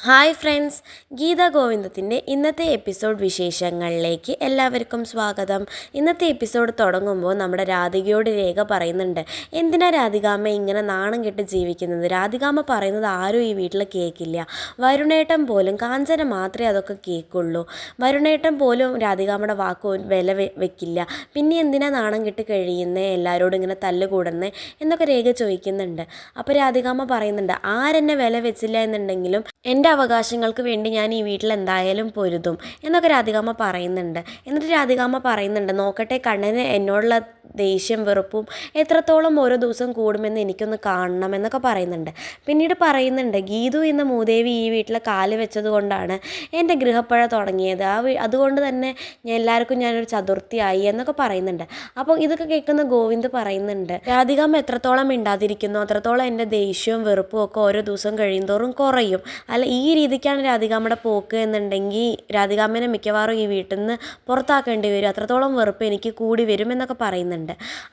Hi friends, Gita ഗോവിന്ദത്തിൻ്റെ ഇന്നത്തെ episode വിശേഷങ്ങളിലേക്ക് എല്ലാവർക്കും സ്വാഗതം. ഇന്നത്തെ എപ്പിസോഡ് തുടങ്ങുമ്പോൾ നമ്മുടെ രാധികയോട് രേഖ പറയുന്നുണ്ട്, എന്തിനാ രാധികാമ്മ ഇങ്ങനെ നാണം കെട്ട് ജീവിക്കുന്നത്? രാധികാമ്മ പറയുന്നത് ആരും ഈ വീട്ടിൽ കേൾക്കില്ല. വരുണേട്ടൻ പോലും, കാഞ്ചന മാത്രമേ അതൊക്കെ കേൾക്കുള്ളൂ. വരുണേട്ടൻ പോലും രാധികാമ്മയുടെ വാക്ക് വില വെക്കില്ല. പിന്നെ എന്തിനാ നാണം കെട്ട് കഴിയുന്നേ, എല്ലാവരോടും ഇങ്ങനെ തല്ലുകൂടുന്നേ എന്നൊക്കെ രേഖ ചോദിക്കുന്നുണ്ട്. അപ്പോൾ രാധികാമ്മ പറയുന്നുണ്ട്, ആരെന്നെ വില വെച്ചില്ല എന്നുണ്ടെങ്കിലും എൻ്റെ അവകാശങ്ങൾക്ക് വേണ്ടി ഞാൻ ഈ വീട്ടിൽ എന്തായാലും പൊരുതും എന്നൊക്കെ രാധികാമ്മ പറയുന്നുണ്ട്. എന്നിട്ട് രാധികാമ്മ പറയുന്നുണ്ട്, നോക്കട്ടെ കണ്ണന് എന്നോടുള്ള ദേഷ്യം വെറുപ്പും എത്രത്തോളം ഓരോ ദിവസം കൂടുമെന്ന് എനിക്കൊന്ന് കാണണം എന്നൊക്കെ പറയുന്നുണ്ട്. പിന്നീട് പറയുന്നുണ്ട്, ഗീതു എന്ന മൂദേവി ഈ വീട്ടിൽ കാല് വെച്ചത് കൊണ്ടാണ് എൻ്റെ ഗൃഹപ്പഴ തുടങ്ങിയത്. അതുകൊണ്ട് തന്നെ എല്ലാവർക്കും ഞാനൊരു ചതുർത്ഥിയായി എന്നൊക്കെ പറയുന്നുണ്ട്. അപ്പോൾ ഇതൊക്കെ കേൾക്കുന്ന ഗോവിന്ദ് പറയുന്നുണ്ട്, രാധികാമ്മ എത്രത്തോളം മിണ്ടാതിരിക്കുന്നു അത്രത്തോളം എൻ്റെ ദേഷ്യവും വെറുപ്പും ഒക്കെ ഓരോ ദിവസം കഴിയുന്തോറും കുറയും. അല്ല, ഈ രീതിക്കാണ് രാധികാമ്മയുടെ പോക്ക് എന്നുണ്ടെങ്കിൽ രാധികാമ്മേനെ മിക്കവാറും ഈ വീട്ടിൽ നിന്ന് പുറത്താക്കേണ്ടി വരും. അത്രത്തോളം വെറുപ്പ് എനിക്ക് കൂടി വരും എന്നൊക്കെ പറയുന്നുണ്ട്.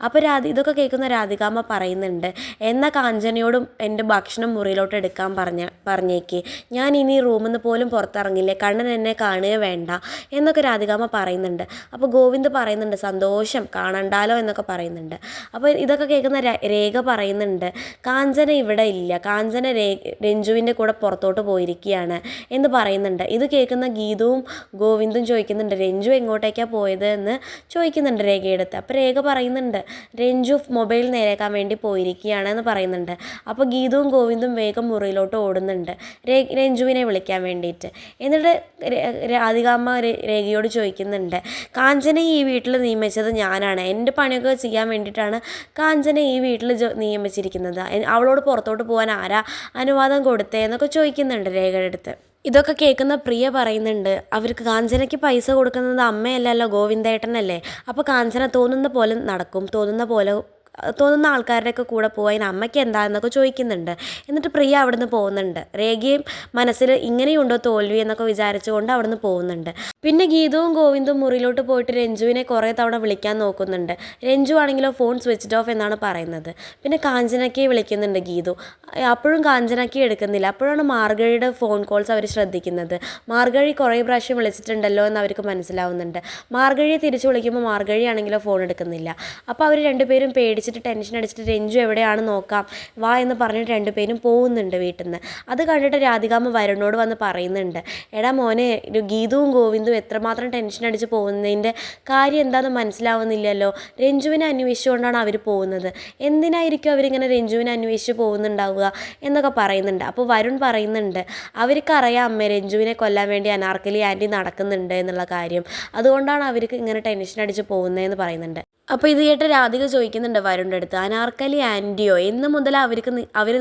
അപ്പോൾ ഇതൊക്കെ കേൾക്കുന്ന രാധികാമ്മ പറയുന്നുണ്ട്, എന്നാൽ കാഞ്ചനയോടും എൻ്റെ ഭക്ഷണം മുറിയിലോട്ട് എടുക്കാൻ പറഞ്ഞേക്ക്, ഞാൻ ഇനി റൂമിൽ നിന്ന് പോലും പുറത്തിറങ്ങില്ലേ, കണ്ണൻ എന്നെ കാണുക വേണ്ട എന്നൊക്കെ രാധികാമ്മ പറയുന്നുണ്ട്. അപ്പോൾ ഗോവിന്ദ് പറയുന്നുണ്ട്, സന്തോഷം, കാണണ്ടാലോ എന്നൊക്കെ പറയുന്നുണ്ട്. അപ്പോൾ ഇതൊക്കെ കേൾക്കുന്ന രേഖ പറയുന്നുണ്ട്, കാഞ്ചന ഇവിടെ ഇല്ല, കാഞ്ചന രഞ്ജുവിൻ്റെ കൂടെ പുറത്തോട്ട് പോയിരിക്കുകയാണ് എന്ന് പറയുന്നുണ്ട്. ഇത് കേൾക്കുന്ന ഗീതുവും ഗോവിന്ദും ചോദിക്കുന്നുണ്ട്, രഞ്ജു എങ്ങോട്ടേക്കാണ് പോയത് എന്ന് ചോദിക്കുന്നുണ്ട് രേഖയെടുത്ത്. അപ്പോൾ രേഖ പറയുന്നുണ്ട്, രഞ്ജു മൊബൈൽ നേരേക്കാൻ വേണ്ടി പോയിരിക്കുകയാണ് എന്ന് പറയുന്നുണ്ട്. അപ്പോൾ ഗീതുവും ഗോവിന്ദും വേഗം മുറിയിലോട്ട് ഓടുന്നുണ്ട് രഞ്ജുവിനെ വിളിക്കാൻ വേണ്ടിയിട്ട്. എന്നിട്ട് രാധികാമ്മ രേഖയോട് ചോദിക്കുന്നുണ്ട്, കാഞ്ചനെ ഈ വീട്ടിൽ നിയമിച്ചത് ഞാനാണ്, എൻ്റെ പണിയൊക്കെ ചെയ്യാൻ വേണ്ടിയിട്ടാണ് കാഞ്ചനെ ഈ വീട്ടിൽ നിയമിച്ചിരിക്കുന്നത്, അവളോട് പുറത്തോട്ട് പോകാൻ ആരാ അനുവാദം കൊടുത്തേ എന്നൊക്കെ ചോദിക്കുന്നുണ്ട് രേഖയുടെ അടുത്ത്. ഇതൊക്കെ കേൾക്കുന്ന പ്രിയ പറയുന്നുണ്ട്, അവർക്ക് കാഞ്ചനയ്ക്ക് പൈസ കൊടുക്കുന്നത് അമ്മയല്ലല്ലോ, ഗോവിന്ദേട്ടനല്ലേ, അപ്പോൾ കാഞ്ചന തോന്നുന്ന പോലെ നടക്കും, തോന്നുന്ന ആൾക്കാരുടെയൊക്കെ കൂടെ പോകാൻ അമ്മയ്ക്ക് എന്താണെന്നൊക്കെ ചോദിക്കുന്നുണ്ട്. എന്നിട്ട് പ്രിയ അവിടുന്ന് പോകുന്നുണ്ട്. രേഖയും മനസ്സിൽ ഇങ്ങനെയുണ്ടോ തോൽവി എന്നൊക്കെ വിചാരിച്ചുകൊണ്ട് അവിടുന്ന് പോകുന്നുണ്ട്. പിന്നെ ഗീതവും ഗോവിന്ദും മുറിയിലോട്ട് പോയിട്ട് രഞ്ജുവിനെ കുറേ തവണ വിളിക്കാൻ നോക്കുന്നുണ്ട്. രഞ്ജു ആണെങ്കിലോ ഫോൺ സ്വിച്ച്ഡ് ഓഫ് എന്നാണ് പറയുന്നത്. പിന്നെ കാഞ്ചനയ്ക്ക് വിളിക്കുന്നുണ്ട് ഗീതു, അപ്പോഴും കാഞ്ചനയ്ക്ക് എടുക്കുന്നില്ല. അപ്പോഴാണ് മാർഗഴിയുടെ ഫോൺ കോൾസ് അവർ ശ്രദ്ധിക്കുന്നത്. മാർഗഴി കുറേ പ്രാവശ്യം വിളിച്ചിട്ടുണ്ടല്ലോ എന്ന് അവർക്ക് മനസ്സിലാവുന്നുണ്ട്. മാർഗഴിയെ തിരിച്ചു വിളിക്കുമ്പോൾ മാർഗഴി ആണെങ്കിലോ ഫോൺ എടുക്കുന്നില്ല. അപ്പോൾ അവർ രണ്ടുപേരും ടെൻഷൻ അടിച്ചിട്ട് രഞ്ജു എവിടെയാണ് നോക്കാം വാ എന്ന് പറഞ്ഞിട്ട് രണ്ടുപേരും പോകുന്നുണ്ട് വീട്ടിൽ നിന്ന്. അത് കണ്ടിട്ട് രാധികാമ്മ വരുണോട് വന്ന് പറയുന്നുണ്ട്, എടാ മോനെ, ഗീതുവും ഗോവിന്ദും എത്രമാത്രം ടെൻഷൻ അടിച്ച് പോകുന്നതിൻ്റെ കാര്യം എന്താണെന്ന് മനസ്സിലാവുന്നില്ലല്ലോ, രഞ്ജുവിനെ അന്വേഷിച്ചുകൊണ്ടാണ് അവർ പോകുന്നത്, എന്തിനായിരിക്കും അവരിങ്ങനെ രഞ്ജുവിനെ അന്വേഷിച്ച് പോകുന്നുണ്ടാവുക എന്നൊക്കെ പറയുന്നുണ്ട്. അപ്പോൾ വരുൺ പറയുന്നുണ്ട്, അവർക്കറിയാം അമ്മേ രഞ്ജുവിനെ കൊല്ലാൻ വേണ്ടി അനാർക്കലി ആൻറ്റി നടക്കുന്നുണ്ട് എന്നുള്ള കാര്യം, അതുകൊണ്ടാണ് അവർക്ക് ഇങ്ങനെ ടെൻഷൻ അടിച്ച് പോകുന്നതെന്ന് പറയുന്നുണ്ട്. അപ്പോൾ ഇത് കേട്ട് രാധിക ചോദിക്കുന്നുണ്ട് വരുണിൻ്റെ അടുത്ത്, അനാർക്കലി ആൻറ്റിയോ, എന്ന് മുതൽ അവർ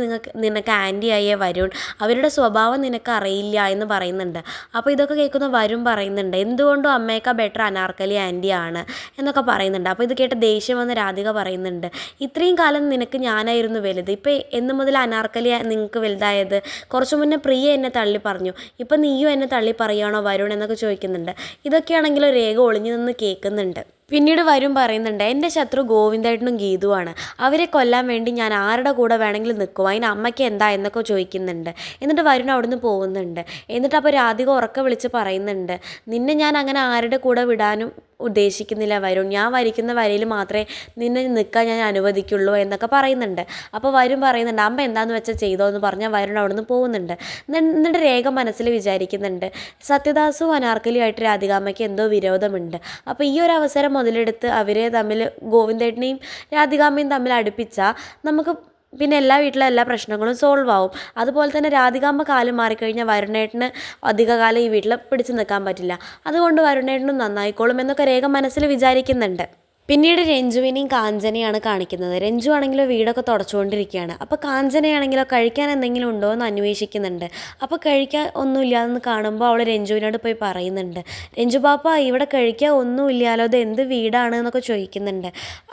നിനക്ക് ആൻറ്റിയായേ വരുൺ, അവരുടെ സ്വഭാവം നിനക്ക് അറിയില്ല എന്ന് പറയുന്നുണ്ട്. അപ്പോൾ ഇതൊക്കെ കേൾക്കുന്ന വരുൺ പറയുന്നുണ്ട്, എന്തുകൊണ്ടും അമ്മയേക്കാൾ ബെറ്റർ അനാർക്കലി ആൻറ്റിയാണ് എന്നൊക്കെ പറയുന്നുണ്ട്. അപ്പോൾ ഇത് കേട്ട് ദേഷ്യം വന്ന് രാധിക പറയുന്നുണ്ട്, ഇത്രയും കാലം നിനക്ക് ഞാനായിരുന്നു വലുത്, ഇപ്പോൾ എന്ന് മുതൽ അനാർക്കലി നിങ്ങൾക്ക് വലുതായത്? കുറച്ചു മുന്നേ പ്രിയ എന്നെ തള്ളി പറഞ്ഞു, ഇപ്പം നീയും എന്നെ തള്ളി പറയുകയാണോ വരുൺ എന്നൊക്കെ ചോദിക്കുന്നുണ്ട്. ഇതൊക്കെയാണെങ്കിലും രേഖ ഒളിഞ്ഞു നിന്ന് കേൾക്കുന്നുണ്ട്. പിന്നീട് വരും പറയുന്നുണ്ട്, എൻ്റെ ശത്രു ഗോവിന്ദേട്ടനും ഗീതുവാണ്, അവരെ കൊല്ലാൻ വേണ്ടി ഞാൻ ആരുടെ കൂടെ വേണമെങ്കിലും നിൽക്കും, അതിന് അമ്മയ്ക്ക് എന്താ എന്നൊക്കെ ചോദിക്കുന്നുണ്ട്. എന്നിട്ട് വരുൺ അവിടുന്ന് പോകുന്നുണ്ട്. എന്നിട്ട് അപ്പോൾ രാധിക ഉറക്കെ വിളിച്ച് പറയുന്നുണ്ട്, നിന്നെ ഞാൻ അങ്ങനെ ആരുടെ കൂടെ വിടാനും ഉദ്ദേശിക്കുന്നില്ല വരുൺ, ഞാൻ വരയ്ക്കുന്ന വരയിൽ മാത്രമേ നിന്നെ നിൽക്കാൻ ഞാൻ അനുവദിക്കുള്ളൂ എന്നൊക്കെ പറയുന്നുണ്ട്. അപ്പോൾ വരുൺ പറയുന്നുണ്ട്, അമ്മ എന്താണെന്ന് വെച്ചാൽ ചെയ്തോ എന്ന് പറഞ്ഞാൽ വരുൺ അവിടുന്ന് പോകുന്നുണ്ട്. എന്നിട്ട് രേഖ മനസ്സിൽ വിചാരിക്കുന്നുണ്ട്, സത്യദാസും അനാർക്കലിയായിട്ട് രാധികാമ്മയ്ക്ക് എന്തോ വിരോധമുണ്ട്. അപ്പോൾ ഈ ഒരു അവസരം മുതലെടുത്ത് അവരെ തമ്മിൽ, ഗോവിന്ദേട്ടനെയും രാധികാമ്മയും തമ്മിൽ അടുപ്പിച്ചാൽ നമുക്ക് പിന്നെ എല്ലാ വീട്ടിലെ എല്ലാ പ്രശ്നങ്ങളും സോൾവ് ആവും. അതുപോലെ തന്നെ രാധികാമ്മ കാലം മാറിക്കഴിഞ്ഞാൽ വരുണേട്ടന് അധികകാലം ഈ വീട്ടിൽ പിടിച്ചു നിൽക്കാൻ പറ്റില്ല. അതുകൊണ്ട് വരുണേട്ടനും നന്നായിക്കോളും എന്നൊക്കെ രേഖ മനസ്സിൽ വിചാരിക്കുന്നുണ്ട്. പിന്നീട് രഞ്ജുവിനെയും കാഞ്ചനയാണ് കാണിക്കുന്നത്. രഞ്ജു ആണെങ്കിലോ വീടൊക്കെ തുടച്ചുകൊണ്ടിരിക്കുകയാണ്. അപ്പോൾ കാഞ്ചനയാണെങ്കിലോ കഴിക്കാൻ എന്തെങ്കിലും ഉണ്ടോ എന്ന് അന്വേഷിക്കുന്നുണ്ട്. അപ്പോൾ കഴിക്കാൻ ഒന്നുമില്ലാതെന്ന് കാണുമ്പോൾ അവൾ രഞ്ജുവിനോട് പോയി പറയുന്നുണ്ട്, രഞ്ജു പാപ്പ ഇവിടെ കഴിക്കാൻ ഒന്നുമില്ലാലോ, ഇത് എന്ത് വീടാണ് എന്നൊക്കെ ചോദിക്കുന്നുണ്ട്.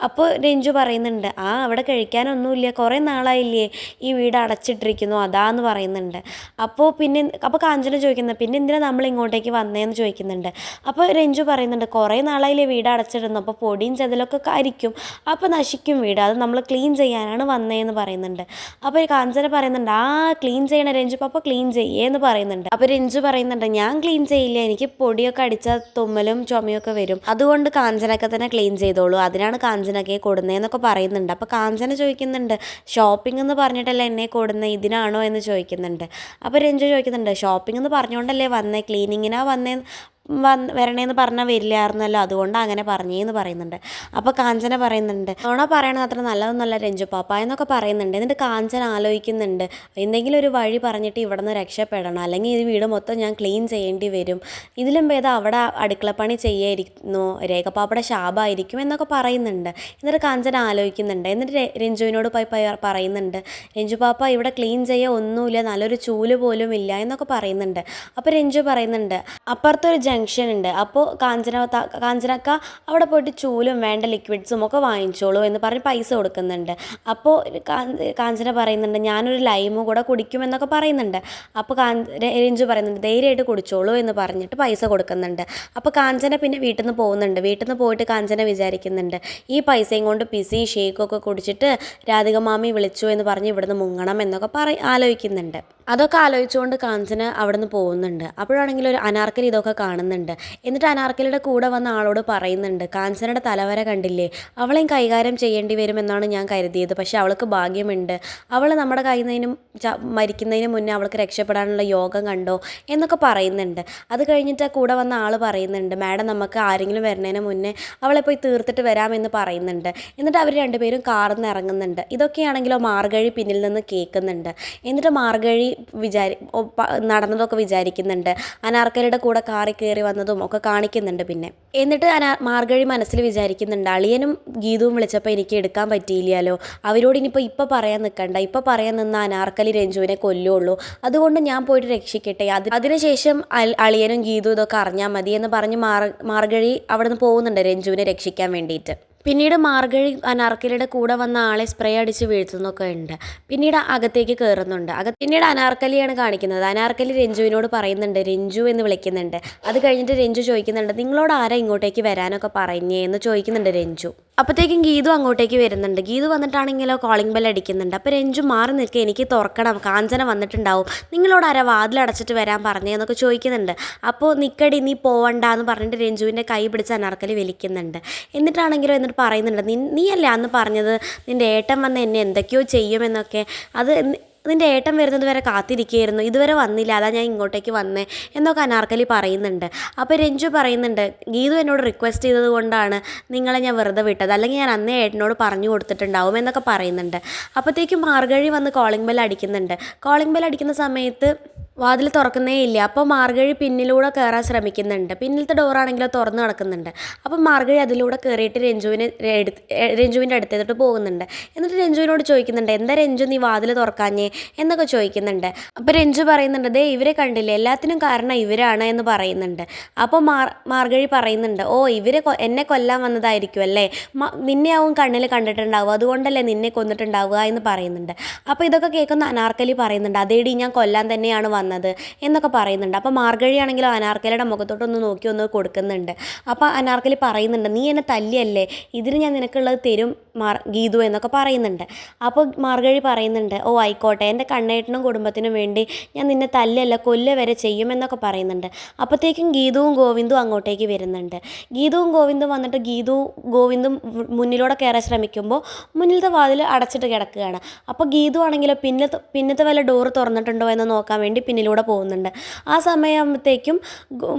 അപ്പോൾ രഞ്ജു പറയുന്നുണ്ട്, അവിടെ കഴിക്കാനൊന്നുമില്ല, കുറേ നാളായില്ലേ ഈ വീട് അടച്ചിട്ടിരിക്കുന്നു അതാന്ന് പറയുന്നുണ്ട്. അപ്പോൾ കാഞ്ചന ചോദിക്കുന്നത്, പിന്നെ എന്തിനാണ് നമ്മൾ ഇങ്ങോട്ടേക്ക് വന്നതെന്ന് ചോദിക്കുന്നുണ്ട്. അപ്പോൾ രഞ്ജു പറയുന്നുണ്ട്, കുറേ നാളായില്ലേ വീട് അടച്ചിടുന്നു, അപ്പോൾ പൊടിയും ചതിലൊക്കെ ആയിരിക്കും. അപ്പോൾ നശിക്കും വീട്, അത് നമ്മൾ ക്ലീൻ ചെയ്യാനാണ് വന്നതെന്ന് പറയുന്നുണ്ട്. അപ്പോൾ ഈ കാഞ്ചന പറയുന്നുണ്ട്, ക്ലീൻ ചെയ്യണ രഞ്ജു പാപ്പ ക്ലീൻ ചെയ്യേന്ന് പറയുന്നുണ്ട്. അപ്പോൾ രഞ്ജു പറയുന്നുണ്ട്, ഞാൻ ക്ലീൻ ചെയ്യില്ല, എനിക്ക് പൊടിയൊക്കെ അടിച്ചാൽ തുമ്മലും ചുമയൊക്കെ വരും, അതുകൊണ്ട് കാഞ്ചനൊക്കെ തന്നെ ക്ലീൻ ചെയ്തോളൂ, അതിനാണ് കാഞ്ചനൊക്കെ കൊടുന്നതെന്നൊക്കെ പറയുന്നുണ്ട്. അപ്പോൾ കാഞ്ചന ചോദിക്കുന്നുണ്ട്, ഷോപ്പിംഗ് എന്ന് പറഞ്ഞിട്ടല്ലേ എന്നെ കൊടുന്നത്, ഇതിനാണോ എന്ന് ചോദിക്കുന്നുണ്ട്. അപ്പോൾ രഞ്ജു ചോദിക്കുന്നുണ്ട്, ഷോപ്പിംഗ് എന്ന് പറഞ്ഞുകൊണ്ടല്ലേ വന്നേ, ക്ലീനിങ്ങിനാ വരണേന്ന് പറഞ്ഞാൽ വരില്ലായിരുന്നല്ലോ, അതുകൊണ്ട് അങ്ങനെ പറഞ്ഞേന്ന് പറയുന്നുണ്ട്. അപ്പോൾ കാഞ്ചന പറയുന്നുണ്ട്, നുണ പറയണത് അത്ര നല്ലതൊന്നുമല്ല രഞ്ജു പാപ്പ എന്നൊക്കെ പറയുന്നുണ്ട്. എന്നിട്ട് കാഞ്ചന ആലോചിക്കുന്നുണ്ട്, എന്തെങ്കിലും ഒരു വഴി പറഞ്ഞിട്ട് ഇവിടെ നിന്ന് രക്ഷപ്പെടണം, അല്ലെങ്കിൽ ഈ വീട് മൊത്തം ഞാൻ ക്ലീൻ ചെയ്യേണ്ടി വരും, ഇതിലും ഭേദം അവിടെ അടുക്കളപ്പണി ചെയ്യായിരിക്കുന്നു, രേഖപ്പാപ്പയുടെ ശാപമായിരിക്കും എന്നൊക്കെ പറയുന്നുണ്ട്. എന്നിട്ട് കാഞ്ചന ആലോചിക്കുന്നുണ്ട്. എന്നിട്ട് രഞ്ജുവിനോട് പോയി പറയുന്നുണ്ട്, രഞ്ജു പാപ്പ ഇവിടെ ക്ലീൻ ചെയ്യുക ഒന്നുമില്ല, നല്ലൊരു ചൂല് പോലും ഇല്ല എന്നൊക്കെ പറയുന്നുണ്ട്. അപ്പോൾ രഞ്ജു പറയുന്നുണ്ട്, അപ്പുറത്തൊരു ജംഗ്ഷൻ ഉണ്ട്, അപ്പോൾ കാഞ്ചനക്ക അവിടെ പോയിട്ട് ചൂലും വേണ്ട ലിക്വിഡ്സും ഒക്കെ വാങ്ങിച്ചോളൂ എന്ന് പറഞ്ഞ് പൈസ കൊടുക്കുന്നുണ്ട്. അപ്പോൾ കാഞ്ചന പറയുന്നുണ്ട്, ഞാനൊരു ലൈമ് കൂടെ കുടിക്കുമെന്നൊക്കെ പറയുന്നുണ്ട്. അപ്പോൾ രഞ്ജു പറയുന്നുണ്ട്, ധൈര്യമായിട്ട് കുടിച്ചോളൂ എന്ന് പറഞ്ഞിട്ട് പൈസ കൊടുക്കുന്നുണ്ട്. അപ്പോൾ കാഞ്ചന പിന്നെ വീട്ടിൽ നിന്ന് പോകുന്നുണ്ട്. വീട്ടിൽ നിന്ന് പോയിട്ട് കാഞ്ചന വിചാരിക്കുന്നുണ്ട്, ഈ പൈസയും കൊണ്ട് പിസി ഷേക്കൊക്കെ കുടിച്ചിട്ട് രാധിക മാമി വിളിച്ചു എന്ന് പറഞ്ഞ് ഇവിടുന്ന് മുങ്ങണം എന്നൊക്കെ ആലോചിക്കുന്നുണ്ട്. അതൊക്കെ ആലോചിച്ചുകൊണ്ട് കാഞ്ചന അവിടെ നിന്ന് പോകുന്നുണ്ട്. അപ്പോഴാണെങ്കിൽ ഒരു അനാർക്കലി ഇതൊക്കെ കാണുന്നുണ്ട്. എന്നിട്ട് അനാർക്കലിയുടെ കൂടെ വന്ന ആളോട് പറയുന്നുണ്ട്, കാഞ്ചനയുടെ തലവര കണ്ടില്ലേ, അവളെയും കൈകാര്യം ചെയ്യേണ്ടി വരുമെന്നാണ് ഞാൻ കരുതിയത്, പക്ഷേ അവൾക്ക് ഭാഗ്യമുണ്ട്, അവൾ നമ്മുടെ കയ്യിൽ നിന്നും മരിക്കുന്നതിന് മുന്നേ അവൾക്ക് രക്ഷപ്പെടാനുള്ള യോഗം കണ്ടോ എന്നൊക്കെ പറയുന്നുണ്ട്. അത് കഴിഞ്ഞിട്ട് കൂടെ വന്ന ആൾ പറയുന്നുണ്ട്, മാഡം നമുക്ക് ആരെങ്കിലും വരുന്നതിന് മുന്നേ അവളെ പോയി തീർത്തിട്ട് വരാമെന്ന് പറയുന്നുണ്ട്. എന്നിട്ട് അവർ രണ്ടുപേരും കാറിൽ നിന്ന് ഇറങ്ങുന്നുണ്ട്. ഇതൊക്കെയാണെങ്കിലോ മാർഗഴി പിന്നിൽ നിന്ന് കേൾക്കുന്നുണ്ട്. എന്നിട്ട് മാർഗഴി നടന്നതൊക്കെ വിചാരിക്കുന്നുണ്ട്, അനാർക്കലിയുടെ കൂടെ കാറിൽ കയറി വന്നതും ഒക്കെ കാണിക്കുന്നുണ്ട്. പിന്നെ എന്നിട്ട് മാർഗഴി മനസ്സിൽ വിചാരിക്കുന്നുണ്ട്, അളിയനും ഗീതവും വിളിച്ചപ്പോൾ എനിക്ക് എടുക്കാൻ പറ്റിയില്ലല്ലോ, അവരോട് ഇനിയിപ്പോൾ പറയാൻ നിൽക്കണ്ട, ഇപ്പോൾ പറയാൻ നിന്ന അനാർക്കലി രഞ്ജുവിനെ കൊല്ലുള്ളൂ, അതുകൊണ്ട് ഞാൻ പോയിട്ട് രക്ഷിക്കട്ടെ, അതിനുശേഷം അളിയനും ഗീതവും ഇതൊക്കെ അറിഞ്ഞാൽ മതി എന്ന് പറഞ്ഞ് മാർഗഴി അവിടെ നിന്ന് പോകുന്നുണ്ട് രഞ്ജുവിനെ രക്ഷിക്കാൻ വേണ്ടിയിട്ട്. പിന്നീട് മാർഗഴി അനാർക്കലിയുടെ കൂടെ വന്ന ആളെ സ്പ്രേ അടിച്ച് വീഴ്ത്തുന്നൊക്കെ ഉണ്ട്. പിന്നീട് അകത്തേക്ക് കയറുന്നുണ്ട്. പിന്നീട് അനാർക്കലിയാണ് കാണിക്കുന്നത്. അനാർക്കലി രഞ്ജുവിനോട് പറയുന്നുണ്ട്, രഞ്ജു എന്ന് വിളിക്കുന്നുണ്ട്. അത് കഴിഞ്ഞിട്ട് രഞ്ജു ചോദിക്കുന്നുണ്ട്, നിങ്ങളോട് ആരാ ഇങ്ങോട്ടേക്ക് വരാനൊക്കെ പറഞ്ഞേ എന്ന് ചോദിക്കുന്നുണ്ട് രഞ്ജു. അപ്പോഴത്തേക്കും ഗീതു അങ്ങോട്ടേക്ക് വരുന്നുണ്ട്. ഗീതു വന്നിട്ടാണെങ്കിലോ കോളിംഗ് ബെൽ അടിക്കുന്നുണ്ട്. അപ്പോൾ രഞ്ജു മാറി നിൽക്കുക, എനിക്ക് തുറക്കണം, കാഞ്ചന വന്നിട്ടുണ്ടാവും, നിങ്ങളോട് ആരാ വാതിലടച്ചിട്ട് വരാൻ പറഞ്ഞതെന്നൊക്കെ ചോദിക്കുന്നുണ്ട്. അപ്പോൾ നിക്കടി, നീ പോവണ്ട എന്ന് പറഞ്ഞിട്ട് രഞ്ജുവിൻ്റെ കൈ പിടിച്ച് അനാർക്കലി വലിക്കുന്നുണ്ട്. എന്നിട്ട് പറയുന്നുണ്ട്, നീയല്ലേ അന്ന് പറഞ്ഞത് നിൻ്റെ ഏട്ടൻ വന്ന് എന്നെ എന്തൊക്കെയോ ചെയ്യുമെന്നൊക്കെ, അത് നിൻ്റെ ഏട്ടൻ വരുന്നത് വരെ കാത്തിരിക്കുകയായിരുന്നു, ഇതുവരെ വന്നില്ല, അതാ ഞാൻ ഇങ്ങോട്ടേക്ക് വന്നേ എന്നൊക്കെ അനാർക്കലി പറയുന്നുണ്ട്. അപ്പോൾ രഞ്ജു പറയുന്നുണ്ട്, ഗീതു എന്നോട് റിക്വസ്റ്റ് ചെയ്തത് കൊണ്ടാണ് നിങ്ങളെ ഞാൻ വെറുതെ വിട്ടത്, അല്ലെങ്കിൽ ഞാൻ അന്നേ ഏട്ടനോട് പറഞ്ഞു കൊടുത്തിട്ടുണ്ടാവും എന്നൊക്കെ പറയുന്നുണ്ട്. അപ്പോഴത്തേക്കും മാർഗഴി വന്ന് കോളിംഗ് ബെൽ അടിക്കുന്നുണ്ട്. കോളിംഗ് ബെൽ അടിക്കുന്ന സമയത്ത് വാതിൽ തുറക്കുന്നേ ഇല്ല. അപ്പോൾ മാർഗഴി പിന്നിലൂടെ കയറാൻ ശ്രമിക്കുന്നുണ്ട്. പിന്നിലത്തെ ഡോറാണെങ്കിലോ തുറന്ന് കിടക്കുന്നുണ്ട്. അപ്പം മാർഗഴി അതിലൂടെ കയറിയിട്ട് രഞ്ജുവിൻ്റെ അടുത്തേട്ട് പോകുന്നുണ്ട്. എന്നിട്ട് രഞ്ജുവിനോട് ചോദിക്കുന്നുണ്ട്, എന്താ രഞ്ജു നീ വാതിൽ തുറക്കാഞ്ഞേ എന്നൊക്കെ ചോദിക്കുന്നുണ്ട്. അപ്പോൾ രഞ്ജു പറയുന്നുണ്ട്, ദേ ഇവരെ കണ്ടില്ലേ, എല്ലാത്തിനും കാരണം ഇവരാണ് എന്ന് പറയുന്നുണ്ട്. അപ്പോൾ മാർഗഴി പറയുന്നുണ്ട്, ഓ ഇവരെ എന്നെ കൊല്ലാൻ വന്നതായിരിക്കും അല്ലേ, നിന്നെ ആവും കണ്ണിൽ കണ്ടിട്ടുണ്ടാവുക, അതുകൊണ്ടല്ലേ നിന്നെ കൊന്നിട്ടുണ്ടാവുക എന്ന് പറയുന്നുണ്ട്. അപ്പോൾ ഇതൊക്കെ കേൾക്കുന്ന അനാർക്കലി പറയുന്നുണ്ട്, അതേടി ഞാൻ കൊല്ലാൻ തന്നെയാണ് വന്നത് എന്നൊക്കെ പറയുന്നുണ്ട്. അപ്പോൾ മാർഗഴിയാണെങ്കിലും അനാർക്കലിയുടെ മുഖത്തോട്ടൊന്ന് നോക്കി ഒന്ന് കൊടുക്കുന്നുണ്ട്. അപ്പോൾ അനാർക്കലി പറയുന്നുണ്ട്, നീ എന്നെ തല്ലിയല്ലേ, ഇതിന് ഞാൻ നിനക്കുള്ളത് തരും ഗീതു എന്നൊക്കെ പറയുന്നുണ്ട്. അപ്പോൾ മാർഗഴി പറയുന്നുണ്ട്, ഓ ആയിക്കോട്ടെ, എൻ്റെ കണ്ണേട്ടനും കുടുംബത്തിനും വേണ്ടി ഞാൻ നിന്നെ തല്ലല്ല കൊല്ല വരെ ചെയ്യുമെന്നൊക്കെ പറയുന്നുണ്ട്. അപ്പോഴത്തേക്കും ഗീതുവും ഗോവിന്ദും അങ്ങോട്ടേക്ക് വരുന്നുണ്ട്. ഗീതുവും ഗോവിന്ദും വന്നിട്ട് ഗോവിന്ദും മുന്നിലൂടെ കയറാൻ ശ്രമിക്കുമ്പോൾ മുന്നിലത്തെ വാതിൽ അടച്ചിട്ട് കിടക്കുകയാണ്. അപ്പോൾ ഗീതു ആണെങ്കിലോ പിന്നത്തെ വല്ല ഡോറ് തുറന്നിട്ടുണ്ടോ എന്ന് നോക്കാൻ വേണ്ടി പിന്നിലൂടെ പോകുന്നുണ്ട്. ആ സമയമാകുമ്പോഴത്തേക്കും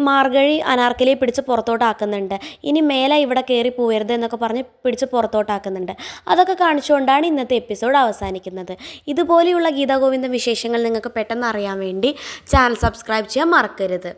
മാർഗഴി അനാർക്കലിയെ പിടിച്ച് പുറത്തോട്ടാക്കുന്നുണ്ട്. ഇനി മേലെ ഇവിടെ കയറി പോകരുത് എന്നൊക്കെ പറഞ്ഞ് പിടിച്ച് പുറത്തോട്ടാക്കുന്നുണ്ട്. അതൊക്കെ കാണിച്ചുകൊണ്ടാണ് ഇന്നത്തെ എപ്പിസോഡ് അവസാനിക്കുന്നത്. ഇതുപോലെയുള്ള ഗീതാ ഗോവിന്ദം വിശേഷങ്ങൾ നിങ്ങൾക്ക് പെട്ടെന്ന് അറിയാൻ വേണ്ടി ചാനൽ സബ്സ്ക്രൈബ് ചെയ്യാൻ മറക്കരുത്.